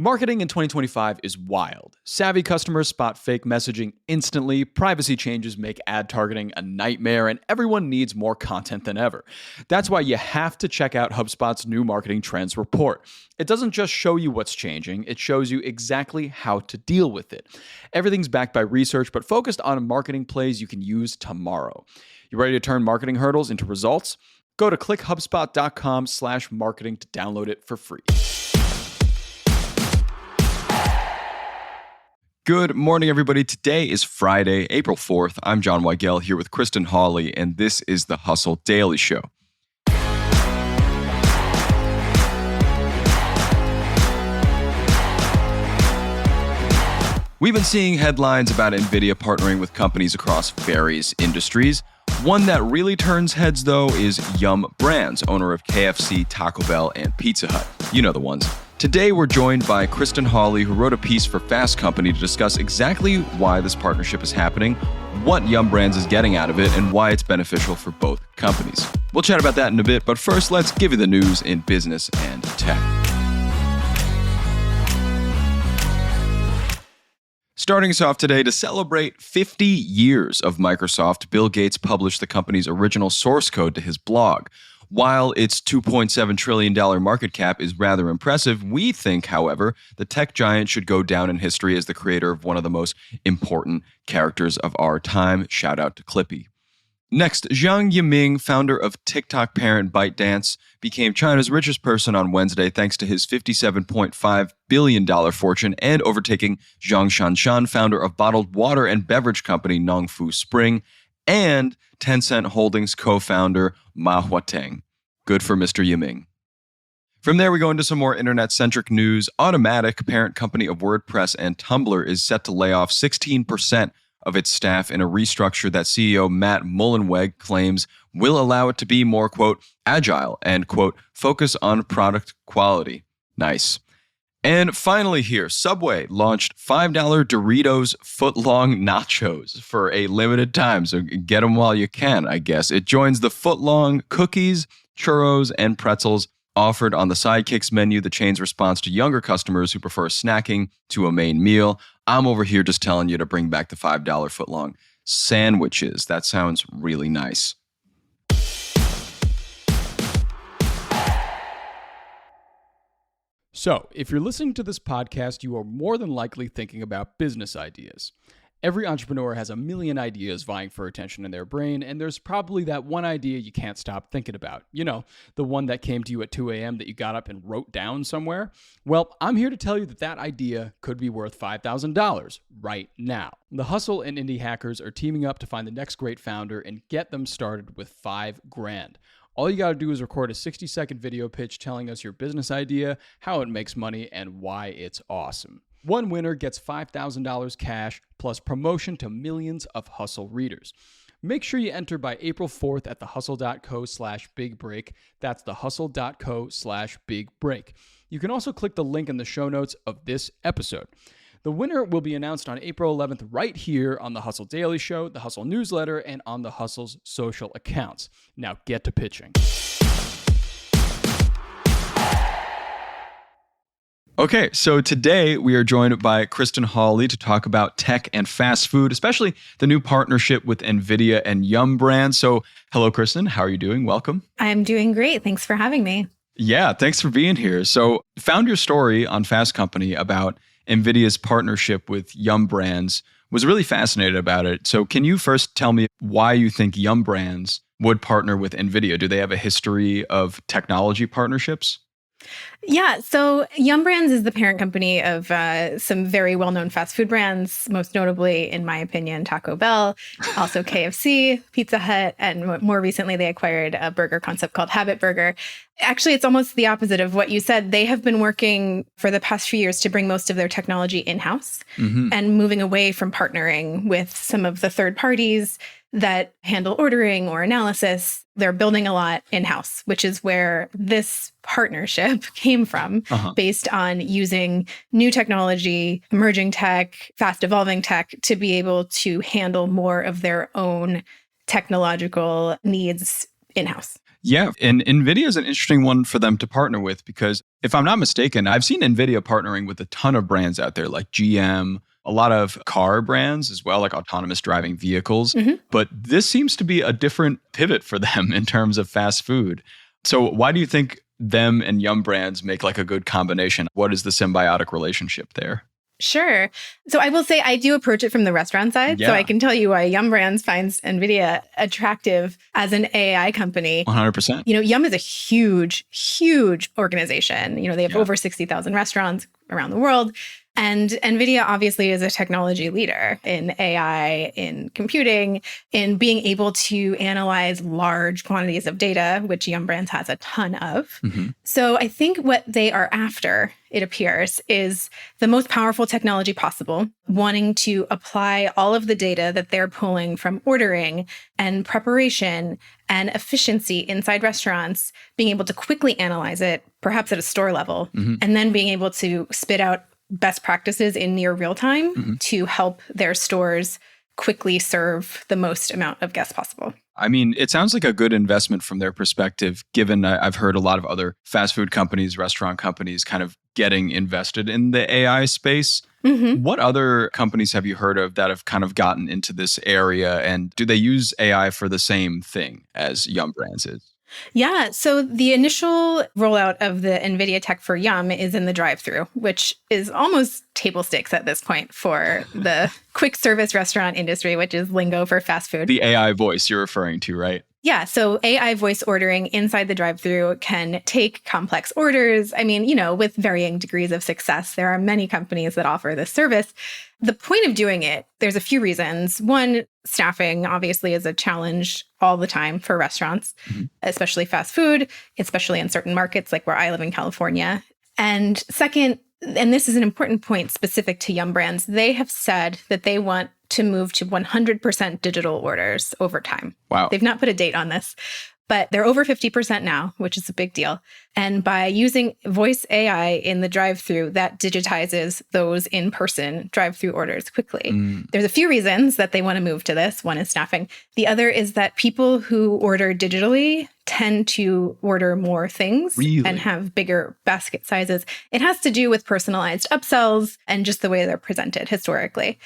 Marketing in 2025 is wild. Savvy customers spot fake messaging instantly, privacy changes make ad targeting a nightmare, and everyone needs more content than ever. That's why you have to check out HubSpot's new marketing trends report. It doesn't just show you what's changing, it shows you exactly how to deal with it. Everything's backed by research, but focused on marketing plays you can use tomorrow. You ready to turn marketing hurdles into results? Go to clickhubspot.com/marketing to download it for free. Good morning, everybody. Today is Friday, April 4th. I'm Jon Weigell here with Kristen Hawley, and this is the Hustle Daily Show. We've been seeing headlines about Nvidia partnering with companies across various industries. One that really turns heads, though, is Yum Brands, owner of KFC, Taco Bell, and Pizza Hut. You know the ones. Today, we're joined by Kristen Hawley, who wrote a piece for Fast Company to discuss exactly why this partnership is happening, what Yum Brands is getting out of it, and why it's beneficial for both companies. We'll chat about that in a bit, but first, let's give you the news in business and tech. Starting us off today, to celebrate 50 years of Microsoft, Bill Gates published the company's original source code to his blog. While its $2.7 trillion market cap is rather impressive, we think, however, the tech giant should go down in history as the creator of one of the most important characters of our time. Shout out to Clippy. Next, Zhang Yiming, founder of TikTok parent ByteDance, became China's richest person on Wednesday thanks to his $57.5 billion fortune and overtaking Zhang Shanshan, founder of bottled water and beverage company Nongfu Spring, and Tencent Holdings co-founder Ma Huateng. Good for Mr. Yiming. From there, we go into some more internet-centric news. Automatic, parent company of WordPress and Tumblr, is set to lay off 16% of its staff in a restructure that CEO Matt Mullenweg claims will allow it to be more, quote, agile and, quote, focus on product quality. Nice. And finally here, Subway launched $5 Doritos foot-long nachos for a limited time, so get them while you can, I guess. It joins the foot-long cookies, churros, and pretzels offered on the Sidekicks menu, the chain's response to younger customers who prefer snacking to a main meal. I'm over here just telling you to bring back the $5 foot-long sandwiches. That sounds really nice. So, if you're listening to this podcast, you are more than likely thinking about business ideas. Every entrepreneur has a million ideas vying for attention in their brain, and there's probably that one idea you can't stop thinking about. You know, the one that came to you at 2 a.m. that you got up and wrote down somewhere. Well, I'm here to tell you that that idea could be worth $5,000 right now. The Hustle and Indie Hackers are teaming up to find the next great founder and get them started with $5,000. All you got to do is record a 60-second video pitch telling us your business idea, how it makes money, and why it's awesome. One winner gets $5,000 cash plus promotion to millions of Hustle readers. Make sure you enter by April 4th at thehustle.co/bigbreak. That's thehustle.co/bigbreak. You can also click the link in the show notes of this episode. The winner will be announced on April 11th right here on the Hustle Daily Show, the Hustle newsletter, and on the Hustle's social accounts. Now get to pitching. Okay, so today we are joined by Kristen Hawley to talk about tech and fast food, especially the new partnership with Nvidia and Yum Brands. So hello, Kristen. How are you doing? Welcome. I'm doing great. Thanks for having me. Yeah, thanks for being here. So found your story on Fast Company about Nvidia's partnership with Yum Brands. Was really fascinated about it. So can you first tell me why you think Yum Brands would partner with Nvidia? Do they have a history of technology partnerships? Yeah, so Yum Brands is the parent company of some very well-known fast food brands, most notably, in my opinion, Taco Bell, also KFC, Pizza Hut, and more recently they acquired a burger concept called Habit Burger. Actually, it's almost the opposite of what you said. They have been working for the past few years to bring most of their technology in-house and moving away from partnering with some of the third parties that handle ordering or analysis. They're building a lot in-house, which is where this partnership came from, based on using new technology, emerging tech, fast evolving tech to be able to handle more of their own technological needs in-house. Yeah, and Nvidia is an interesting one for them to partner with because if I'm not mistaken, I've seen Nvidia partnering with a ton of brands out there like GM, a lot of car brands as well, like autonomous driving vehicles. Mhm. But this seems to be a different pivot for them in terms of fast food. So why do you think them and Yum Brands make like a good combination? What is the symbiotic relationship there? Sure. So I will say I do approach it from the restaurant side. So Yeah. I can tell you why Yum Brands finds NVIDIA attractive as an AI company. 100%. Yum is a huge, huge organization. They have Yeah. over 60,000 restaurants around the world. And NVIDIA obviously is a technology leader in AI, in computing, in being able to analyze large quantities of data, which Yum Brands has a ton of. Mhm. So I think what they are after, it appears, is the most powerful technology possible, wanting to apply all of the data that they're pulling from ordering and preparation and efficiency inside restaurants, being able to quickly analyze it, perhaps at a store level, Mhm. and then being able to spit out best practices in near real time to help their stores quickly serve the most amount of guests possible. I mean, it sounds like a good investment from their perspective, given I've heard a lot of other fast food companies, restaurant companies kind of getting invested in the AI space. Mm-hmm. What other companies have you heard of that have kind of gotten into this area? And do they use AI for the same thing as Yum Brands is? Yeah. So the initial rollout of the NVIDIA tech for Yum is in the drive-thru, which is almost table stakes at this point for the quick service restaurant industry, which is lingo for fast food. The AI voice you're referring to, right? Yeah. So AI voice ordering inside the drive-thru can take complex orders. I mean, with varying degrees of success, there are many companies that offer this service. The point of doing it, there's a few reasons. One, staffing obviously is a challenge all the time for restaurants, especially fast food, especially in certain markets like where I live in California. And second, and this is an important point specific to Yum Brands, they have said that they want to move to 100% digital orders over time. Wow. They've not put a date on this, but they're over 50% now, which is a big deal. And by using voice AI in the drive-thru, that digitizes those in-person drive-thru orders quickly. There's a few reasons that they want to move to this. One is staffing. The other is that people who order digitally tend to order more things and have bigger basket sizes. It has to do with personalized upsells and just the way they're presented historically.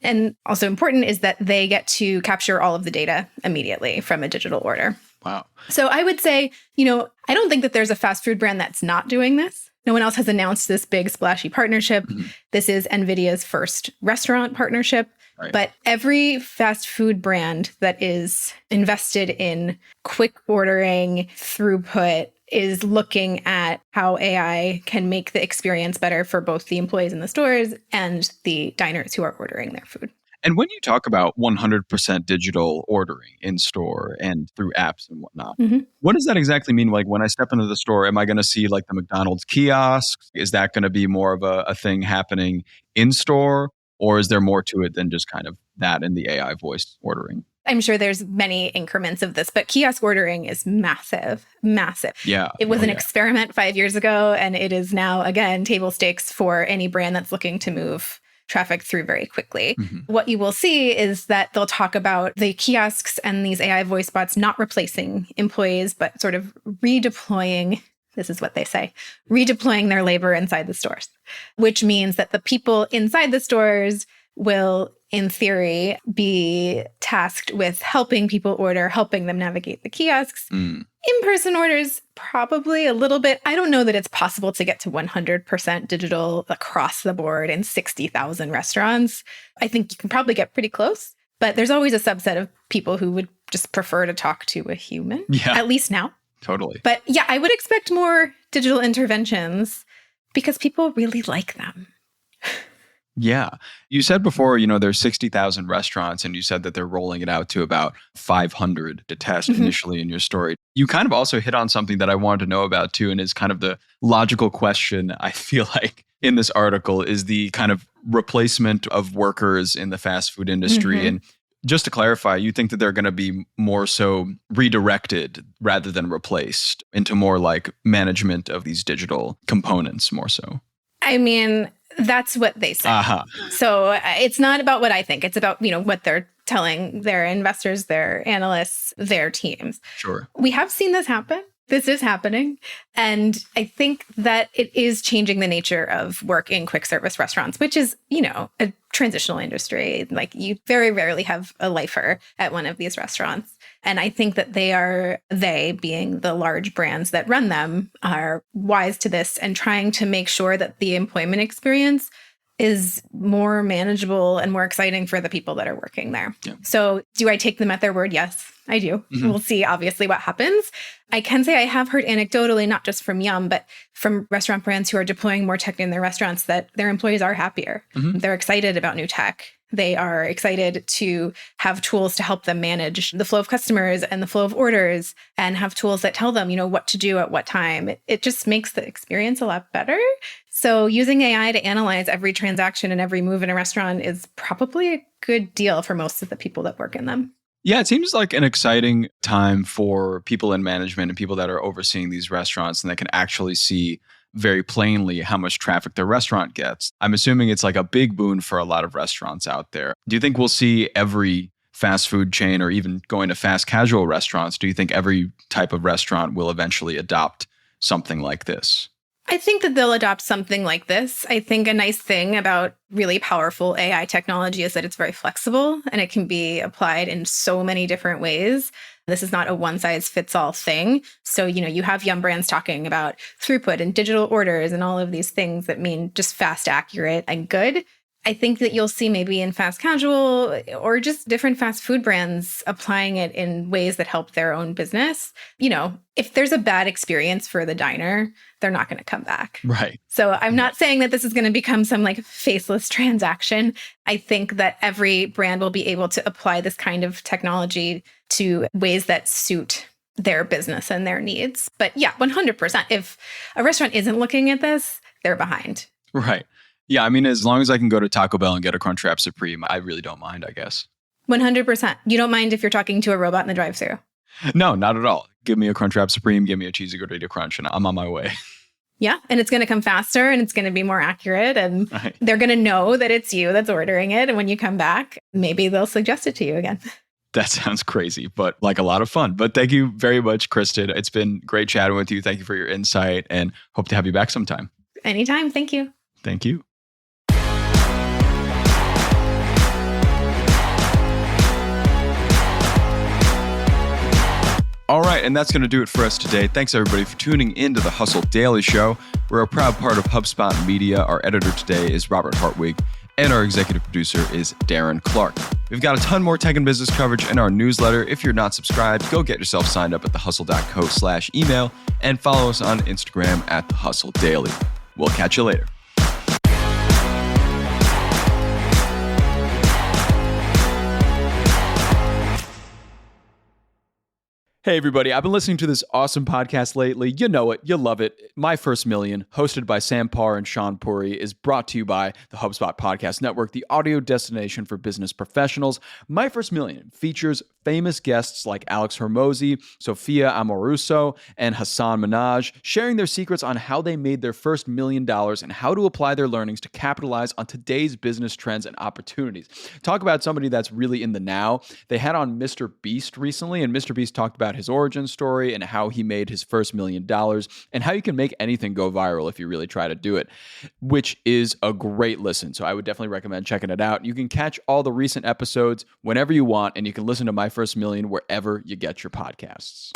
And also important is that they get to capture all of the data immediately from a digital order. Wow. So I would say, I don't think that there's a fast food brand that's not doing this. No one else has announced this big splashy partnership. This is NVIDIA's first restaurant partnership. Right. But every fast food brand that is invested in quick ordering, throughput, is looking at how AI can make the experience better for both the employees in the stores and the diners who are ordering their food. And when you talk about 100% digital ordering in store and through apps and whatnot, what does that exactly mean? Like when I step into the store, am I going to see like the McDonald's kiosks? Is that going to be more of a thing happening in store? Or is there more to it than just kind of that and the AI voice ordering? I'm sure there's many increments of this, but kiosk ordering is massive, massive. Yeah. It was an experiment 5 years ago, and it is now, again, table stakes for any brand that's looking to move traffic through very quickly. What you will see is that they'll talk about the kiosks and these AI voice bots not replacing employees, but sort of redeploying. This is what they say, redeploying their labor inside the stores, which means that the people inside the stores will, in theory, be tasked with helping people order, helping them navigate the kiosks. In-person orders, probably a little bit. I don't know that it's possible to get to 100% digital across the board in 60,000 restaurants. I think you can probably get pretty close, but there's always a subset of people who would just prefer to talk to a human, at least now. Totally. But yeah, I would expect more digital interventions because people really like them. Yeah. You said before, there's 60,000 restaurants and you said that they're rolling it out to about 500 to test initially in your story. You kind of also hit on something that I wanted to know about too, and is kind of the logical question I feel like in this article is the kind of replacement of workers in the fast food industry. And just to clarify, you think that they're going to be more so redirected rather than replaced into more like management of these digital components more so? I mean, that's what they say. So it's not about what I think. It's about, what they're telling their investors, their analysts, their teams. Sure. We have seen this happen. This is happening. And I think that it is changing the nature of work in quick service restaurants, which is, a transitional industry. Like you very rarely have a lifer at one of these restaurants. And I think that they being the large brands that run them, are wise to this and trying to make sure that the employment experience is more manageable and more exciting for the people that are working there. Yeah. So do I take them at their word? Yes, I do. Mm-hmm. We'll see, obviously, what happens. I can say I have heard anecdotally, not just from Yum, but from restaurant brands who are deploying more tech in their restaurants, that their employees are happier. Mm-hmm. They're excited about new tech. They are excited to have tools to help them manage the flow of customers and the flow of orders, and have tools that tell them, what to do at what time. It just makes the experience a lot better. So using AI to analyze every transaction and every move in a restaurant is probably a good deal for most of the people that work in them. Yeah, it seems like an exciting time for people in management and people that are overseeing these restaurants, and they can actually see very plainly how much traffic their restaurant gets. I'm assuming it's like a big boon for a lot of restaurants out there. Do you think we'll see every fast food chain, or even going to fast casual restaurants, do you think every type of restaurant will eventually adopt something like this? I think that they'll adopt something like this. I think a nice thing about really powerful AI technology is that it's very flexible and it can be applied in so many different ways. This is not a one-size-fits-all thing. So, you have Yum brands talking about throughput and digital orders and all of these things that mean just fast, accurate, and good. I think that you'll see maybe in fast casual or just different fast food brands applying it in ways that help their own business. If there's a bad experience for the diner, they're not going to come back. Right. So I'm not saying that this is going to become some faceless transaction. I think that every brand will be able to apply this kind of technology to ways that suit their business and their needs. But yeah, 100%. If a restaurant isn't looking at this, they're behind. Right. Yeah, I mean, as long as I can go to Taco Bell and get a Crunchwrap Supreme, I really don't mind, I guess. 100%. You don't mind if you're talking to a robot in the drive-thru? No, not at all. Give me a Crunchwrap Supreme, give me a cheesy gordita crunch, and I'm on my way. Yeah, and it's going to come faster and it's going to be more accurate, and They're going to know that it's you that's ordering it. And when you come back, maybe they'll suggest it to you again. That sounds crazy, but like a lot of fun. But thank you very much, Kristen. It's been great chatting with you. Thank you for your insight, and hope to have you back sometime. Anytime. Thank you. Thank you. All right, and that's going to do it for us today. Thanks, everybody, for tuning into the Hustle Daily Show. We're a proud part of HubSpot Media. Our editor today is Robert Hartwig, and our executive producer is Darren Clark. We've got a ton more tech and business coverage in our newsletter. If you're not subscribed, go get yourself signed up at thehustle.co/email and follow us on Instagram at The Hustle Daily. We'll catch you later. Hey, everybody. I've been listening to this awesome podcast lately. You know it. You love it. My First Million, hosted by Sam Parr and Sean Puri, is brought to you by the HubSpot Podcast Network, the audio destination for business professionals. My First Million features famous guests like Alex Hormozi, Sophia Amoruso, and Hassan Minaj, sharing their secrets on how they made their first $1 million and how to apply their learnings to capitalize on today's business trends and opportunities. Talk about somebody that's really in the now. They had on Mr. Beast recently, and Mr. Beast talked about his origin story and how he made his first $1 million and how you can make anything go viral if you really try to do it, which is a great listen. So I would definitely recommend checking it out. You can catch all the recent episodes whenever you want, and you can listen to My First Million wherever you get your podcasts.